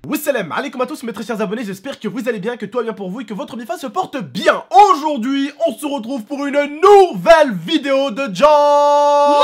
Wassalam alaikum à tous mes très chers abonnés, j'espère que vous allez bien, que tout va bien pour vous et que votre bifa se porte bien. Aujourd'hui, on se retrouve pour une nouvelle vidéo de John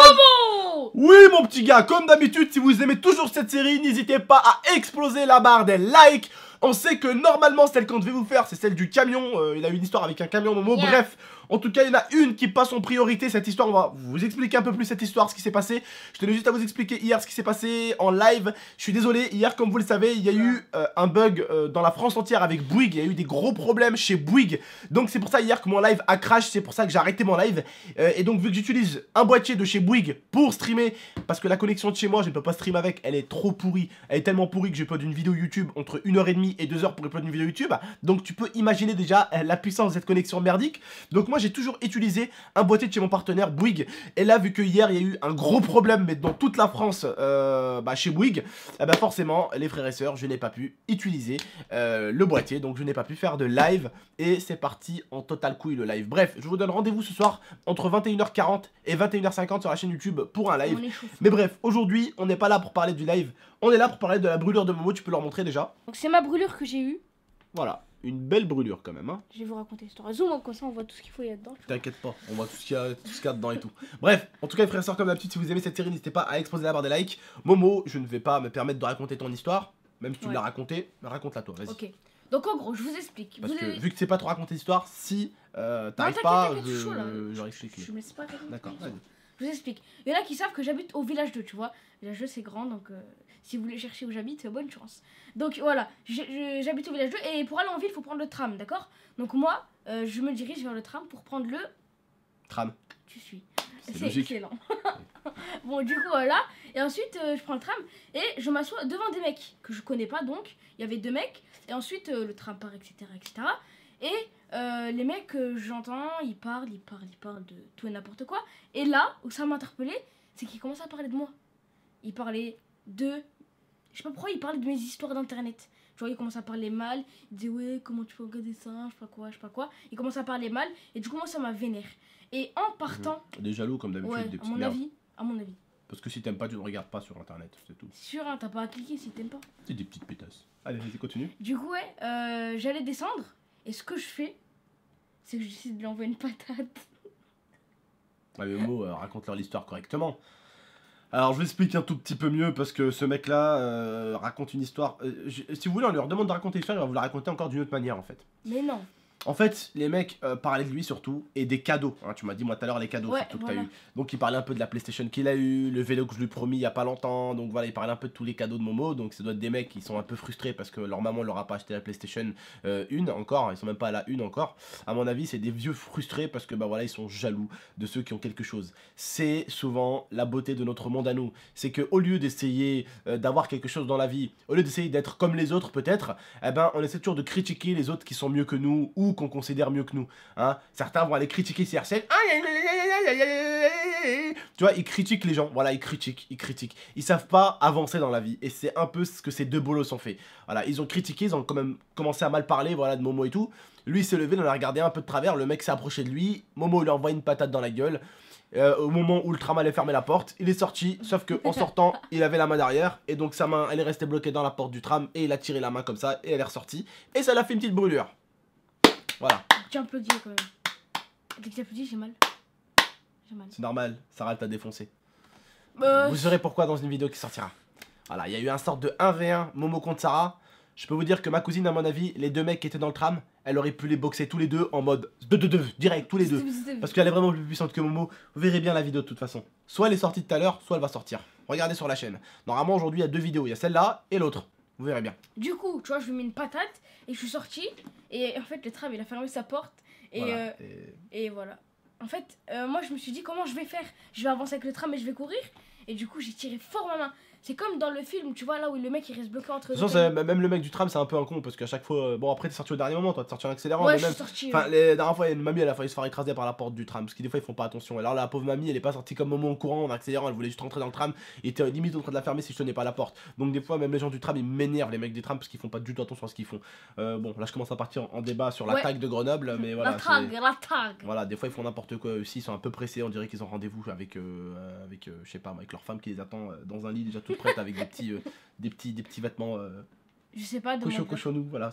Momo. Oui mon petit gars, comme d'habitude, si vous aimez toujours cette série, n'hésitez pas à exploser la barre des likes. On sait que normalement celle qu'on devait vous faire, c'est celle du camion, il a eu une histoire avec un camion Momo, bref. En tout cas, il y en a une qui passe en priorité, cette histoire. On va vous expliquer un peu plus cette histoire, ce qui s'est passé. Je tenais juste à vous expliquer hier ce qui s'est passé en live. Je suis désolé, hier, comme vous le savez, il y a eu un bug dans la France entière avec Bouygues. Il y a eu des gros problèmes chez Bouygues. Donc c'est pour ça hier que mon live a crash. C'est pour ça que j'ai arrêté mon live. Et donc vu que j'utilise un boîtier de chez Bouygues pour streamer, parce que la connexion de chez moi, je ne peux pas streamer avec. Elle est trop pourrie. Elle est tellement pourrie que je upload une vidéo YouTube entre 1h30 et 2h pour upload une vidéo YouTube. Donc tu peux imaginer déjà la puissance de cette connexion merdique. Donc moi j'ai toujours utilisé un boîtier de chez mon partenaire Bouygues. Et là vu que hier il y a eu un gros problème mais dans toute la France chez Bouygues, forcément les frères et sœurs, je n'ai pas pu utiliser le boîtier, donc je n'ai pas pu faire de live. Et c'est parti en total couille le live. Bref, je vous donne rendez-vous ce soir entre 21h40 et 21h50 sur la chaîne YouTube pour un live. Mais bref, aujourd'hui on n'est pas là pour parler du live, on est là pour parler de la brûlure de Momo. Tu peux leur montrer déjà. Donc c'est ma brûlure que j'ai eue. Voilà, une belle brûlure quand même, hein. Je vais vous raconter l'histoire. Zoom, comme ça on voit tout ce qu'il faut y a dedans. T'inquiète pas, on voit tout ce qu'il y a dedans et tout. Bref, en tout cas les frères et sœurs, comme d'habitude, si vous aimez cette série, n'hésitez pas à exploser la barre des likes. Momo, je ne vais pas me permettre de raconter ton histoire, même si tu me l'as racontée, raconte-la toi, vas-y. Ok, donc en gros, je vous explique. Parce que vu que tu sais pas trop raconter l'histoire, si t'arrives pas, je explique. Je me laisse pas raconter. D'accord, vas-y. Je vous explique. Il y en a qui savent que j'habite au village 2, tu vois. Le village 2 c'est grand, donc si vous voulez chercher où j'habite, bonne chance. Donc voilà, j'habite au village 2 et pour aller en ville, il faut prendre le tram, d'accord? Donc moi, je me dirige vers le tram pour prendre le... Tram. Tu suis. C'est excellent. Bon, du coup, voilà. Et ensuite, je prends le tram et je m'assois devant des mecs que je connais pas, donc. Il y avait deux mecs. Et ensuite, le tram part, etc., etc. Et les mecs, j'entends, ils parlent de tout et n'importe quoi. Et là, où ça m'a interpellé, c'est qu'ils commencent à parler de moi. Ils parlaient de... Je sais pas pourquoi ils parlaient de mes histoires d'internet. Tu vois, ils commencent à parler mal. Ils disaient, ouais, comment tu peux regarder ça, je sais pas quoi. Ils commencent à parler mal. Et du coup, moi, ça m'a vénère. Et en partant... Des jaloux, comme d'habitude, ouais, des petites à mon avis. Parce que si t'aimes pas, tu ne regardes pas sur internet, c'est tout. Sûr, hein, t'as pas à cliquer si t'aimes pas. C'est des petites pétasses. Allez, vas-y, continue. Du coup, ouais, j'allais descendre. Et ce que je fais, c'est que j'essaie de lui envoyer une patate. Ah mais Momo, raconte-leur l'histoire correctement. Alors je vous explique un tout petit peu mieux parce que ce mec là raconte une histoire. Si vous voulez, on lui demande de raconter l'histoire, il va vous la raconter encore d'une autre manière en fait. Mais non. En fait, les mecs parlaient de lui surtout, et des cadeaux, hein, tu m'as dit moi tout à l'heure les cadeaux surtout que t'as eu. Donc il parlait un peu de la PlayStation qu'il a eu, le vélo que je lui ai promis il y a pas longtemps, donc voilà, il parlait un peu de tous les cadeaux de Momo, donc ça doit être des mecs qui sont un peu frustrés parce que leur maman leur a pas acheté la PlayStation 1 encore, ils sont même pas à la 1 encore. À mon avis, c'est des vieux frustrés parce que bah voilà, ils sont jaloux de ceux qui ont quelque chose. C'est souvent la beauté de notre monde à nous, c'est que au lieu d'essayer d'avoir quelque chose dans la vie, au lieu d'essayer d'être comme les autres peut-être, eh ben on essaie toujours de critiquer les autres qui sont mieux que nous ou qu'on considère mieux que nous, hein. Certains vont aller critiquer CR7, tu vois, ils critiquent les gens, voilà, ils critiquent, ils savent pas avancer dans la vie, et c'est un peu ce que ces deux bolos ont fait, voilà, ils ont critiqué, ils ont quand même commencé à mal parler, voilà, de Momo et tout, lui il s'est levé, on a regardé un peu de travers, le mec s'est approché de lui, Momo lui a envoyé une patate dans la gueule, au moment où le tram allait fermer la porte, il est sorti, sauf que en sortant, il avait la main derrière, et donc sa main, elle est restée bloquée dans la porte du tram, et il a tiré la main comme ça, et elle est ressortie, et ça l'a fait une petite brûlure. Voilà. Tu applaudis quand même. Dès que tu applaudis, j'ai mal. C'est normal, Sarah t'a défoncé. Vous saurez pourquoi dans une vidéo qui sortira. Voilà, il y a eu un sorte de 1v1 Momo contre Sarah. Je peux vous dire que ma cousine, à mon avis, les deux mecs qui étaient dans le tram, elle aurait pu les boxer tous les deux en mode 2-2-2, direct, tous les deux. Parce qu'elle est vraiment plus puissante que Momo. Vous verrez bien la vidéo de toute façon. Soit elle est sortie tout à l'heure, soit elle va sortir. Regardez sur la chaîne. Normalement, aujourd'hui, il y a deux vidéos. Il y a celle-là et l'autre. Vous verrez bien. Du coup, tu vois, je lui mets une patate et je suis sortie. Et en fait, le tram, il a fermé sa porte. Et voilà. Et voilà. En fait, moi, je me suis dit, comment je vais faire? Je vais avancer avec le tram et je vais courir. et du coup j'ai tiré fort ma main. C'est comme dans le film, tu vois là où le mec il reste bloqué entre De toute façon, même le mec du tram, c'est un peu un con parce qu'à chaque fois. Bon, après, t'es sorti au dernier moment, toi, t'es sorti en accélérant. Ouais, mais je même. suis sorti. Enfin, les dernières fois, il y a une mamie, elle a failli se faire écraser par la porte du tram parce que des fois, ils font pas attention. Alors, la pauvre mamie, elle est pas sortie comme Momo en courant, en accélérant, elle voulait juste rentrer dans le tram et était limite en train de la fermer si je tenais pas la porte. Donc, des fois, même les gens du tram, ils m'énervent, les mecs des trams, parce qu'ils font pas du tout attention à ce qu'ils font. Bon, là, je commence à partir en débat sur la tag de Grenoble, mais voilà. La tag. Voilà, des fois, ils font n'importe quoi aussi, ils sont un peu pressés, on dirait qu'ils ont rendez-vous avec, je sais pas, avec leur femme qui les attend dans un lit déjà toute prête avec des petits vêtements. Je sais pas, cochonou, voilà,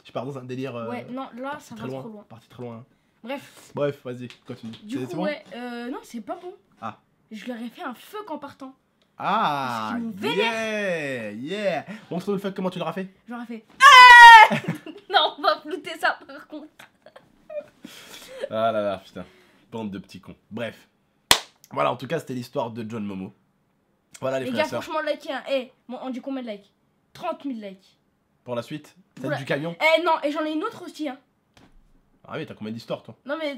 je pars dans un délire. Ouais, non, là ça va trop loin. Parti trop loin. Bref, vas-y, continue. Du coup, bon non, c'est pas bon. Ah. Je leur ai fait un fuck en partant. Ah, yeah. Montre-nous le fuck, comment tu l'auras fait. Je leur ai fait. Non, on va flouter ça par contre. Ah là là, putain. Bande de petits cons. Bref. Voilà, en tout cas, c'était l'histoire de John Momo. Voilà les frères et sœurs. Franchement, likez, hein. Bon, on dit combien de likes? 30 000 likes. Pour la suite, celle du camion. Non, et j'en ai une autre aussi, hein. Ah oui, t'as combien d'histoires, toi? Non, mais.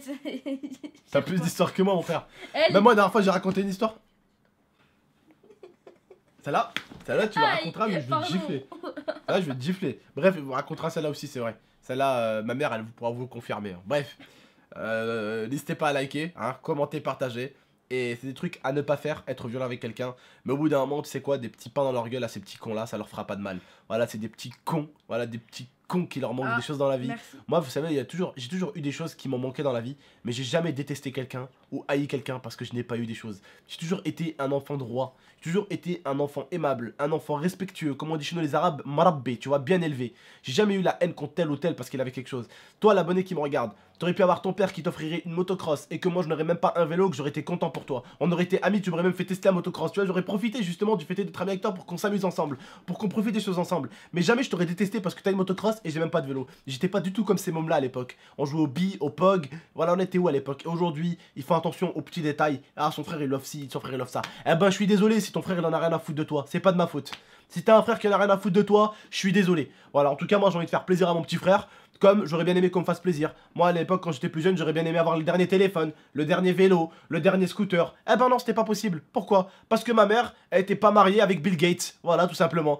T'as plus d'histoires que moi, mon frère. Même moi, la dernière fois, j'ai raconté une histoire. Celle-là, tu la raconteras, mais je vais te gifler. Là, je vais te gifler. Bref, il vous racontera celle-là aussi, c'est vrai. Celle-là, ma mère, elle pourra vous confirmer. Hein. Bref, n'hésitez pas à liker, hein, commenter, partager. Et c'est des trucs à ne pas faire, être violent avec quelqu'un. Mais au bout d'un moment, tu sais quoi, des petits pains dans leur gueule à ces petits cons là, ça leur fera pas de mal. Voilà, c'est des petits cons, voilà, des petits cons qui leur manquent des choses dans la vie. Merci. Moi, vous savez, j'ai toujours eu des choses qui m'ont manqué dans la vie, mais j'ai jamais détesté quelqu'un ou haï quelqu'un parce que je n'ai pas eu des choses. J'ai toujours été un enfant de roi, j'ai toujours été un enfant aimable, un enfant respectueux, comme on dit chez nous les arabes, marabbe, tu vois, bien élevé. J'ai jamais eu la haine contre tel ou tel parce qu'il avait quelque chose. Toi, l'abonné qui me regarde, t'aurais pu avoir ton père qui t'offrirait une motocross et que moi je n'aurais même pas un vélo, que j'aurais été content pour toi. On aurait été amis, tu m'aurais même fait tester la motocross, tu vois, j'aurais profité justement du fait d'être ami avec toi pour qu'on s'amuse ensemble, pour qu'on profite des choses ensemble. Mais jamais je t'aurais détesté parce que t'as une motocross et j'ai même pas de vélo. J'étais pas du tout comme ces mômes là à l'époque. On jouait au bi, au pog, voilà, on était où à l'époque. Et aujourd'hui, ils font attention aux petits détails. Ah, son frère il love ci, son frère il love ça. Eh ben, je suis désolé si ton frère il en a rien à foutre de toi, c'est pas de ma faute. Si t'as un frère qui en a rien à foutre de toi, je suis désolé. Voilà, en tout cas, moi j'ai envie de faire plaisir à mon petit frère. Comme j'aurais bien aimé qu'on me fasse plaisir. Moi à l'époque quand j'étais plus jeune j'aurais bien aimé avoir le dernier téléphone, le dernier vélo, le dernier scooter. Eh ben non c'était pas possible. Pourquoi? Parce que ma mère elle était pas mariée avec Bill Gates. Voilà tout simplement.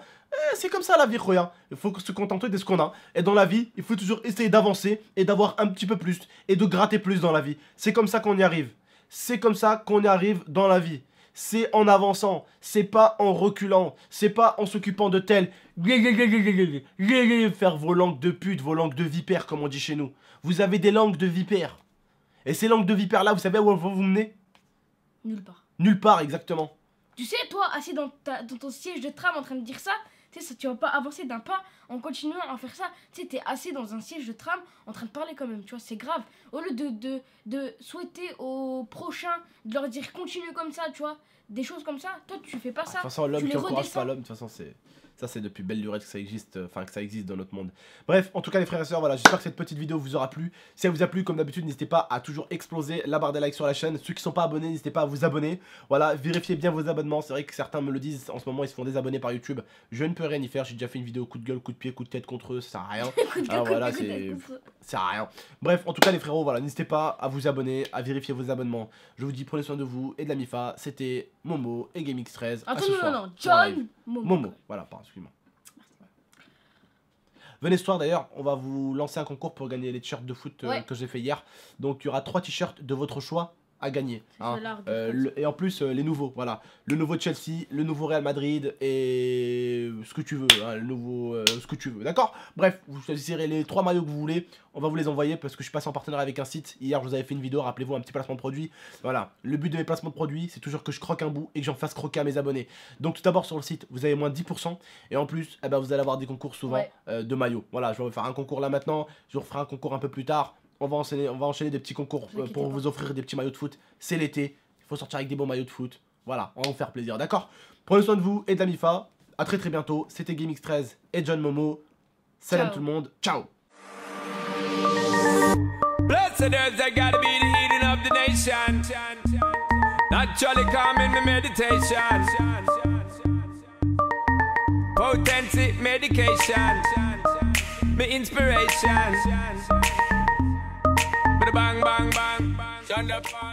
C'est comme ça la vie Royan. Il faut se contenter de ce qu'on a. Et dans la vie il faut toujours essayer d'avancer et d'avoir un petit peu plus. Et de gratter plus dans la vie. C'est comme ça qu'on y arrive. C'est comme ça qu'on y arrive dans la vie. C'est en avançant, c'est pas en reculant, c'est pas en s'occupant de tel. Faire vos langues de pute, vos langues de vipère, comme on dit chez nous. Vous avez des langues de vipère. Et ces langues de vipère là, vous savez où elles vont vous mener? Nulle part. Nulle part, exactement. Tu sais, toi, assis dans ton siège de tram en train de dire ça, tu sais, tu vas pas avancer d'un pas en continuant à faire ça. Tu sais, t'es assis dans un siège de tram en train de parler quand même, tu vois, c'est grave. Au lieu de souhaiter aux prochains, de leur dire continue comme ça, tu vois, des choses comme ça, toi tu fais pas ça. De toute façon, l'homme qui encourage pas l'homme, de toute façon, c'est depuis belle lurette que ça existe, dans notre monde. Bref, en tout cas les frères et sœurs, voilà, j'espère que cette petite vidéo vous aura plu. Si elle vous a plu, comme d'habitude, n'hésitez pas à toujours exploser la barre des likes sur la chaîne. Ceux qui sont pas abonnés, n'hésitez pas à vous abonner. Voilà, vérifiez bien vos abonnements. C'est vrai que certains me le disent, en ce moment ils se font désabonner par YouTube. Je ne peux rien y faire, j'ai déjà fait une vidéo coup de gueule, coup de pied, coup de tête contre eux, ça sert à rien. Voilà, ça sert à rien. Bref, en tout cas les frérots, voilà, n'hésitez pas à vous abonner, à vérifier vos abonnements. Je vous dis prenez soin de vous et de la MIFA. C'était Momo et GameX13. Attends, non, John Momo, voilà, pardon, excuse-moi. Venez ce soir d'ailleurs, on va vous lancer un concours pour gagner les t-shirts de foot que j'ai fait hier. Donc il y aura 3 t-shirts de votre choix à gagner. Hein. Et en plus les nouveaux, voilà. Le nouveau Chelsea, le nouveau Real Madrid et ce que tu veux, hein, le nouveau ce que tu veux, d'accord? Bref, vous choisirez les 3 maillots que vous voulez, on va vous les envoyer parce que je suis passé en partenariat avec un site. Hier je vous avais fait une vidéo, rappelez-vous, un petit placement de produit. Voilà, le but de mes placements de produits, c'est toujours que je croque un bout et que j'en fasse croquer à mes abonnés. Donc tout d'abord sur le site, vous avez moins 10% et en plus, eh ben, vous allez avoir des concours souvent de maillots. Voilà, je vais vous faire un concours là maintenant, je vous referai un concours un peu plus tard. On va enchaîner des petits concours pour vous offrir des petits maillots de foot. C'est l'été, il faut sortir avec des bons maillots de foot. Voilà, on va vous faire plaisir, d'accord? Prenez soin de vous et de la MIFA. A très bientôt. C'était GameX13 et John Momo. Salam tout le monde. Ciao. Blessed earth, I gotta be the healing of the nation. Naturally calming my meditation. Potency medication. My inspiration. Bang, bang, bang, bang.